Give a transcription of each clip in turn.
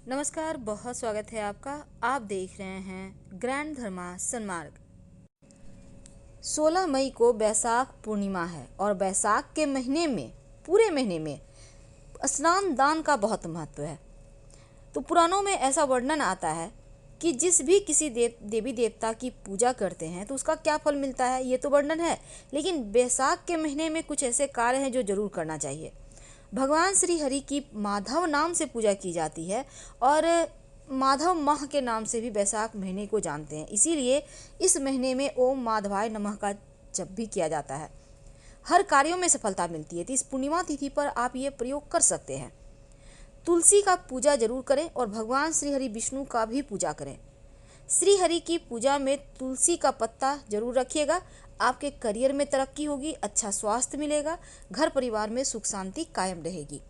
नमस्कार, बहुत स्वागत है आपका। आप देख रहे हैं ग्रैंड धर्मा सन्मार्ग। 16 मई को बैसाख पूर्णिमा है और बैसाख के महीने में पूरे महीने में स्नान दान का बहुत महत्व है। तो पुराणों में ऐसा वर्णन आता है कि जिस भी किसी देवी देवता की पूजा करते हैं तो उसका क्या फल मिलता है, ये तो वर्णन है, लेकिन बैसाख के महीने में कुछ ऐसे कार्य हैं जो जरूर करना चाहिए। भगवान श्री हरि की माधव नाम से पूजा की जाती है और माधव माह के नाम से भी बैसाख महीने को जानते हैं। इसीलिए इस महीने में ओम माधवाय नमः का जप भी किया जाता है। हर कार्यों में सफलता मिलती है। तो इस पूर्णिमा तिथि पर आप ये प्रयोग कर सकते हैं। तुलसी का पूजा जरूर करें और भगवान श्री हरि विष्णु का भी पूजा करें। श्री हरि की पूजा में तुलसी का पत्ता जरूर रखिएगा। आपके करियर में तरक्की होगी, अच्छा स्वास्थ्य मिलेगा, घर परिवार में सुख शांति कायम रहेगी।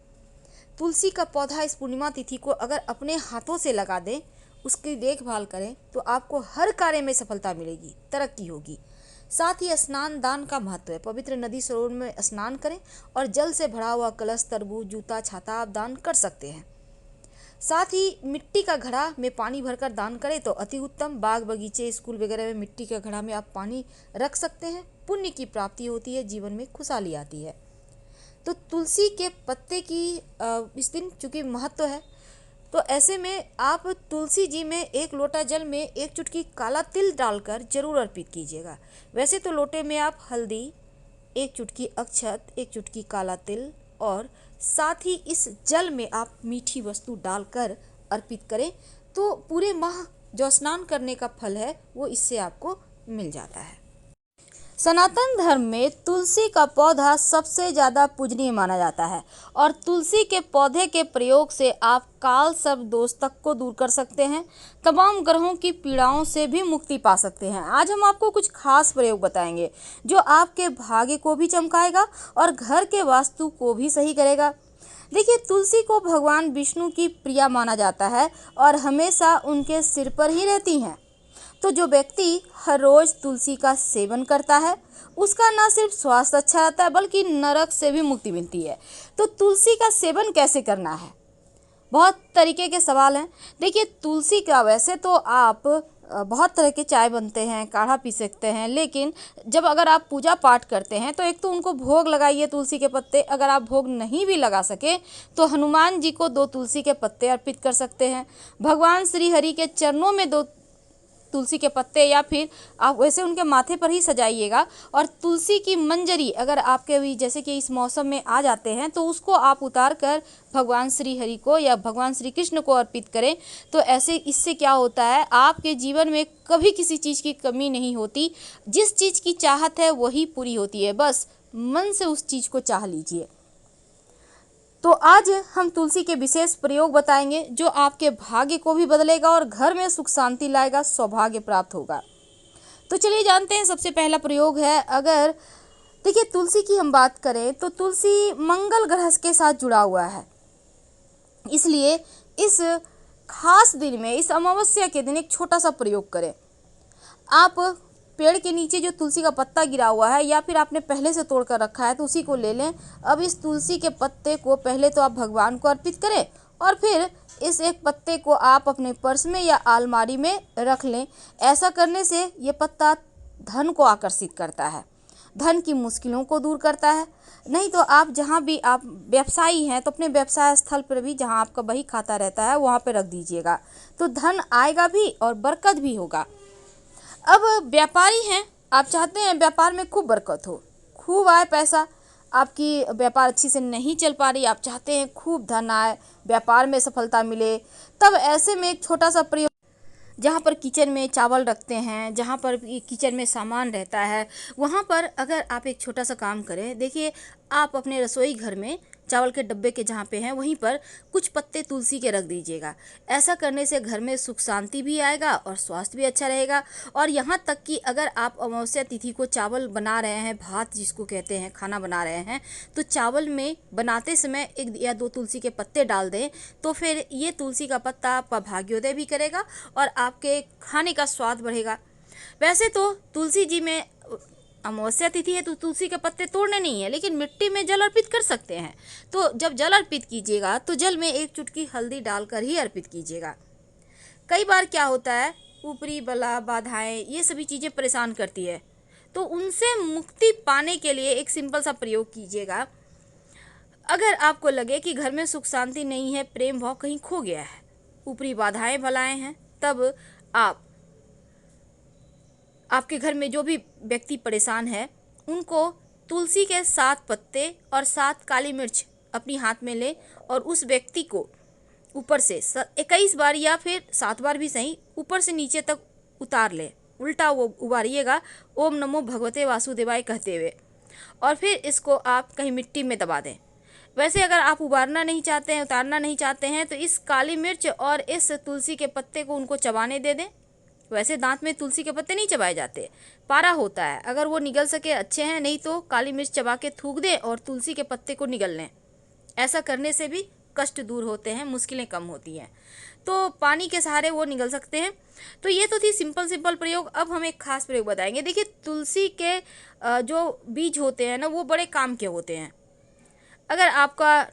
तुलसी का पौधा इस पूर्णिमा तिथि को अगर अपने हाथों से लगा दें, उसकी देखभाल करें तो आपको हर कार्य में सफलता मिलेगी, तरक्की होगी। साथ ही स्नान दान का महत्व है। पवित्र नदी सरोवर में स्नान करें और जल से भरा हुआ कलश, तरबूज, जूता, छाता आप दान कर सकते हैं। साथ ही मिट्टी का घड़ा में पानी भरकर दान करें तो अति उत्तम। बाग बगीचे, स्कूल वगैरह में मिट्टी के घड़ा में आप पानी रख सकते हैं। पुण्य की प्राप्ति होती है, जीवन में खुशहाली आती है। तो तुलसी के पत्ते की इस दिन चूंकि महत्व है, तो ऐसे में आप तुलसी जी में 1 लोटा जल में 1 चुटकी काला तिल डालकर जरूर अर्पित कीजिएगा। वैसे तो लोटे में आप हल्दी, 1 चुटकी अक्षत, 1 चुटकी काला तिल और साथ ही इस जल में आप मीठी वस्तु डालकर अर्पित करें तो पूरे माह जो स्नान करने का फल है वो इससे आपको मिल जाता है। सनातन धर्म में तुलसी का पौधा सबसे ज़्यादा पूजनीय माना जाता है और तुलसी के पौधे के प्रयोग से आप काल सर्प दोष तक को दूर कर सकते हैं। तमाम ग्रहों की पीड़ाओं से भी मुक्ति पा सकते हैं। आज हम आपको कुछ खास प्रयोग बताएंगे जो आपके भाग्य को भी चमकाएगा और घर के वास्तु को भी सही करेगा। देखिए, तुलसी को भगवान विष्णु की प्रिया माना जाता है और हमेशा उनके सिर पर ही रहती हैं। तो जो व्यक्ति हर रोज तुलसी का सेवन करता है उसका न सिर्फ स्वास्थ्य अच्छा रहता है बल्कि नरक से भी मुक्ति मिलती है। तो तुलसी का सेवन कैसे करना है, बहुत तरीके के सवाल हैं। देखिए, तुलसी का वैसे तो आप बहुत तरह के चाय बनते हैं, काढ़ा पी सकते हैं, लेकिन जब अगर आप पूजा पाठ करते हैं तो एक तो उनको भोग लगाइए तुलसी के पत्ते। अगर आप भोग नहीं भी लगा सके तो हनुमान जी को 2 तुलसी के पत्ते अर्पित कर सकते हैं। भगवान श्री हरि के चरणों में 2 तुलसी के पत्ते या फिर आप वैसे उनके माथे पर ही सजाइएगा। और तुलसी की मंजरी अगर आपके भी जैसे कि इस मौसम में आ जाते हैं तो उसको आप उतार कर भगवान श्री हरि को या भगवान श्री कृष्ण को अर्पित करें तो ऐसे इससे क्या होता है, आपके जीवन में कभी किसी चीज़ की कमी नहीं होती। जिस चीज़ की चाहत है वही पूरी होती है, बस मन से उस चीज़ को चाह लीजिए। तो आज हम तुलसी के विशेष प्रयोग बताएंगे जो आपके भाग्य को भी बदलेगा और घर में सुख शांति लाएगा, सौभाग्य प्राप्त होगा। तो चलिए जानते हैं। सबसे पहला प्रयोग है, अगर देखिए तुलसी की हम बात करें तो तुलसी मंगल ग्रह के साथ जुड़ा हुआ है, इसलिए इस खास दिन में, इस अमावस्या के दिन एक छोटा सा प्रयोग करें। आप पेड़ के नीचे जो तुलसी का पत्ता गिरा हुआ है या फिर आपने पहले से तोड़ कर रखा है तो उसी को ले लें। अब इस तुलसी के पत्ते को पहले तो आप भगवान को अर्पित करें और फिर इस एक पत्ते को आप अपने पर्स में या अलमारी में रख लें। ऐसा करने से ये पत्ता धन को आकर्षित करता है, धन की मुश्किलों को दूर करता है। नहीं तो आप जहाँ भी आप व्यवसायी हैं तो अपने व्यवसाय स्थल पर भी जहाँ आपका बही खाता रहता है वहाँ पर रख दीजिएगा, तो धन आएगा भी और बरकत भी होगा। अब व्यापारी हैं, आप चाहते हैं व्यापार में खूब बरकत हो, खूब आए पैसा, आपकी व्यापार अच्छी से नहीं चल पा रही, आप चाहते हैं खूब धन आए, व्यापार में सफलता मिले, तब ऐसे में एक छोटा सा प्रयोग, जहाँ पर किचन में चावल रखते हैं, जहाँ पर किचन में सामान रहता है, वहाँ पर अगर आप एक छोटा सा काम करें। देखिए, आप अपने रसोई घर में चावल के डब्बे के जहाँ पे हैं वहीं पर कुछ पत्ते तुलसी के रख दीजिएगा। ऐसा करने से घर में सुख शांति भी आएगा और स्वास्थ्य भी अच्छा रहेगा। और यहाँ तक कि अगर आप अमावस्या तिथि को चावल बना रहे हैं, भात जिसको कहते हैं, खाना बना रहे हैं, तो चावल में बनाते समय 1 या 2 तुलसी के पत्ते डाल दें तो फिर ये तुलसी का पत्ता आपका भाग्योदय भी करेगा और आपके खाने का स्वाद बढ़ेगा। वैसे तो तुलसी जी में अमावस्या तिथि है तो तुलसी के पत्ते तोड़ने नहीं है, लेकिन मिट्टी में जल अर्पित कर सकते हैं। तो जब जल अर्पित कीजिएगा तो जल में एक चुटकी हल्दी डालकर ही अर्पित कीजिएगा। कई बार क्या होता है, ऊपरी बला बाधाएं ये सभी चीज़ें परेशान करती है, तो उनसे मुक्ति पाने के लिए एक सिंपल सा प्रयोग कीजिएगा। अगर आपको लगे कि घर में सुख शांति नहीं है, प्रेम भाव कहीं खो गया है, ऊपरी बाधाएं बलाएं हैं, तब आपके घर में जो भी व्यक्ति परेशान है उनको तुलसी के 7 पत्ते और 7 काली मिर्च अपनी हाथ में ले और उस व्यक्ति को ऊपर से 21 बार या फिर 7 बार भी सही ऊपर से नीचे तक उतार ले, उल्टा वो उबारिएगा ओम नमो भगवते वासुदेवाय कहते हुए, और फिर इसको आप कहीं मिट्टी में दबा दें। वैसे अगर आप उबारना नहीं चाहते हैं, उतारना नहीं चाहते हैं, तो इस काली मिर्च और इस तुलसी के पत्ते को उनको चबाने दे दें। वैसे दांत में तुलसी के पत्ते नहीं चबाए जाते, पारा होता है, अगर वो निगल सके अच्छे हैं, नहीं तो काली मिर्च चबा के थूक दें और तुलसी के पत्ते को निगल लें। ऐसा करने से भी कष्ट दूर होते हैं, मुश्किलें कम होती हैं, तो पानी के सहारे वो निगल सकते हैं। तो ये तो थी सिंपल प्रयोग। अब हम एक खास प्रयोग बताएंगे। देखिए, तुलसी के जो बीज होते हैं ना, वो बड़े काम के होते हैं। अगर आपका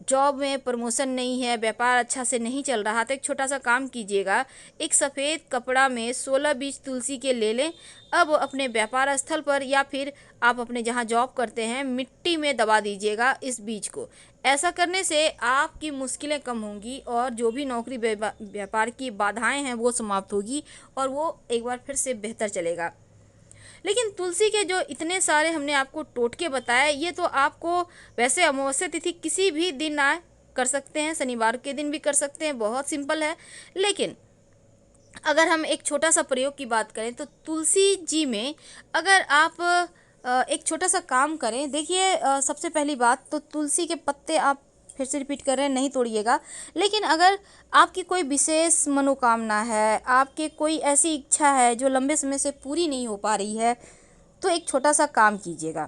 जॉब में प्रमोशन नहीं है, व्यापार अच्छा से नहीं चल रहा, तो एक छोटा सा काम कीजिएगा। एक सफ़ेद कपड़ा में 16 बीज तुलसी के ले लें। अब अपने व्यापार स्थल पर या फिर आप अपने जहां जॉब करते हैं, मिट्टी में दबा दीजिएगा इस बीज को। ऐसा करने से आपकी मुश्किलें कम होंगी और जो भी नौकरी व्यापार की बाधाएं हैं वो समाप्त होगी और वो एक बार फिर से बेहतर चलेगा। लेकिन तुलसी के जो इतने सारे हमने आपको टोटके बताए, ये तो आपको वैसे अमावस्या तिथि किसी भी दिन आए कर सकते हैं, शनिवार के दिन भी कर सकते हैं, बहुत सिंपल है। लेकिन अगर हम एक छोटा सा प्रयोग की बात करें तो तुलसी जी में अगर आप एक छोटा सा काम करें। देखिए, सबसे पहली बात तो तुलसी के पत्ते आप फिर से रिपीट कर रहे हैं, नहीं तोड़िएगा। लेकिन अगर आपकी कोई विशेष मनोकामना है, आपके कोई ऐसी इच्छा है जो लंबे समय से पूरी नहीं हो पा रही है, तो एक छोटा सा काम कीजिएगा।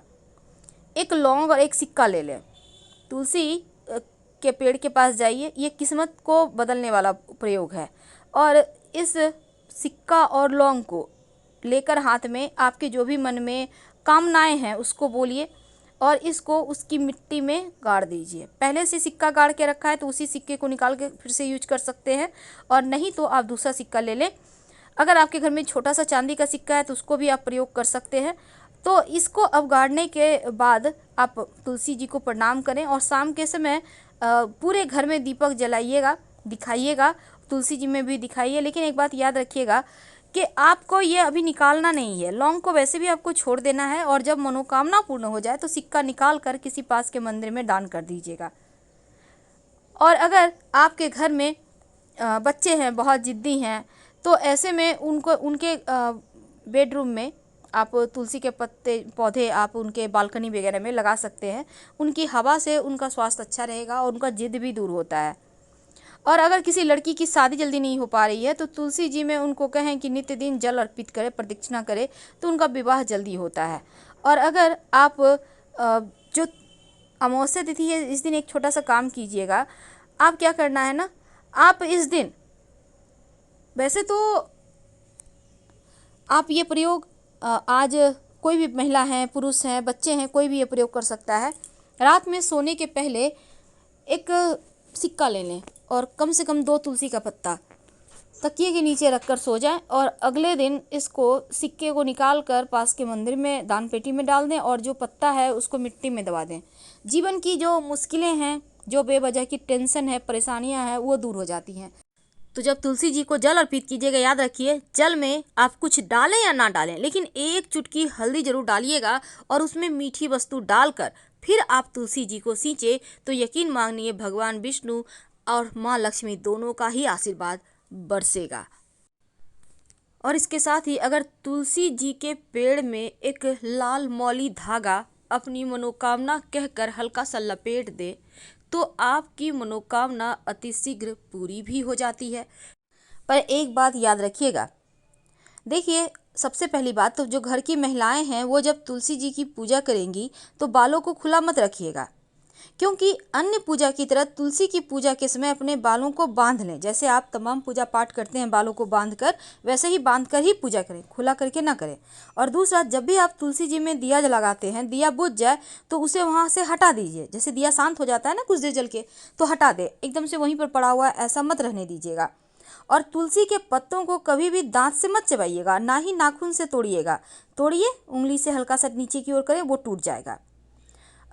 एक लौंग और एक सिक्का ले लें, तुलसी के पेड़ के पास जाइए, ये किस्मत को बदलने वाला प्रयोग है। और इस सिक्का और लौंग को लेकर हाथ में आपके जो भी मन में कामनाएं हैं उसको बोलिए और इसको उसकी मिट्टी में गाड़ दीजिए। पहले से सिक्का गाड़ के रखा है तो उसी सिक्के को निकाल के फिर से यूज कर सकते हैं, और नहीं तो आप दूसरा सिक्का ले लें। अगर आपके घर में छोटा सा चांदी का सिक्का है तो उसको भी आप प्रयोग कर सकते हैं। तो इसको अब गाड़ने के बाद आप तुलसी जी को प्रणाम करें और शाम के समय पूरे घर में दीपक जलाइएगा, दिखाइएगा, तुलसी जी में भी दिखाइए। लेकिन एक बात याद रखिएगा कि आपको ये अभी निकालना नहीं है, लौंग को वैसे भी आपको छोड़ देना है, और जब मनोकामना पूर्ण हो जाए तो सिक्का निकाल कर किसी पास के मंदिर में दान कर दीजिएगा। और अगर आपके घर में बच्चे हैं, बहुत जिद्दी हैं, तो ऐसे में उनको उनके बेडरूम में आप तुलसी के पत्ते पौधे आप उनके बालकनी वगैरह में लगा सकते हैं। उनकी हवा से उनका स्वास्थ्य अच्छा रहेगा और उनका जिद भी दूर होता है। और अगर किसी लड़की की शादी जल्दी नहीं हो पा रही है तो तुलसी जी में उनको कहें कि नित्य दिन जल अर्पित करें, प्रदक्षिणा करें, तो उनका विवाह जल्दी होता है। और अगर आप जो अमावस्या तिथि है इस दिन एक छोटा सा काम कीजिएगा। आप क्या करना है ना, आप इस दिन वैसे तो आप ये प्रयोग आज कोई भी महिला है, पुरुष हैं, बच्चे हैं, कोई भी ये प्रयोग कर सकता है। रात में सोने के पहले एक सिक्का ले लें और कम से कम 2 तुलसी का पत्ता तकिए के नीचे रखकर सो जाएं, और अगले दिन इसको सिक्के को निकाल कर पास के मंदिर में दान पेटी में डाल दें और जो पत्ता है उसको मिट्टी में दबा दें। जीवन की जो मुश्किलें हैं, जो बेवजह की टेंशन है, परेशानियां हैं, वो दूर हो जाती हैं। तो जब तुलसी जी को जल अर्पित कीजिएगा, याद रखिए जल में आप कुछ डालें या ना डालें, लेकिन एक चुटकी हल्दी जरूर डालिएगा और उसमें मीठी वस्तु डालकर फिर आप तुलसी जी को सींचे, तो यकीन मानिए भगवान विष्णु और माँ लक्ष्मी दोनों का ही आशीर्वाद बरसेगा। और इसके साथ ही अगर तुलसी जी के पेड़ में एक लाल मौली धागा अपनी मनोकामना कहकर हल्का सा लपेट दे तो आपकी मनोकामना अतिशीघ्र पूरी भी हो जाती है। पर एक बात याद रखिएगा, देखिए सबसे पहली बात तो जो घर की महिलाएं हैं वो जब तुलसी जी की पूजा करेंगी तो बालों को खुला मत रखिएगा। क्योंकि अन्य पूजा की तरह तुलसी की पूजा के समय अपने बालों को बांध लें। जैसे आप तमाम पूजा पाठ करते हैं बालों को बांधकर, वैसे ही बांधकर ही पूजा करें, खुला करके ना करें। और दूसरा, जब भी आप तुलसी जी में दिया लगाते हैं, दिया बुझ जाए तो उसे वहाँ से हटा दीजिए। जैसे दिया शांत हो जाता है ना कुछ देर जल के, तो हटा दे, एकदम से वहीं पर पड़ा हुआ ऐसा मत रहने दीजिएगा। और तुलसी के पत्तों को कभी भी दांत से मत चबाइएगा, ना ही नाखून से तोड़िएगा। तोड़िए, उंगली से हल्का सा नीचे की ओर करें, वो टूट जाएगा।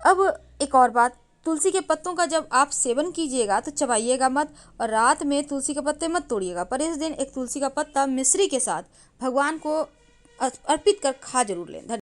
अब एक और बात, तुलसी के पत्तों का जब आप सेवन कीजिएगा तो चबाइएगा मत, और रात में तुलसी के पत्ते मत तोड़िएगा। पर इस दिन एक तुलसी का पत्ता मिश्री के साथ भगवान को अर्पित कर खा जरूर लें।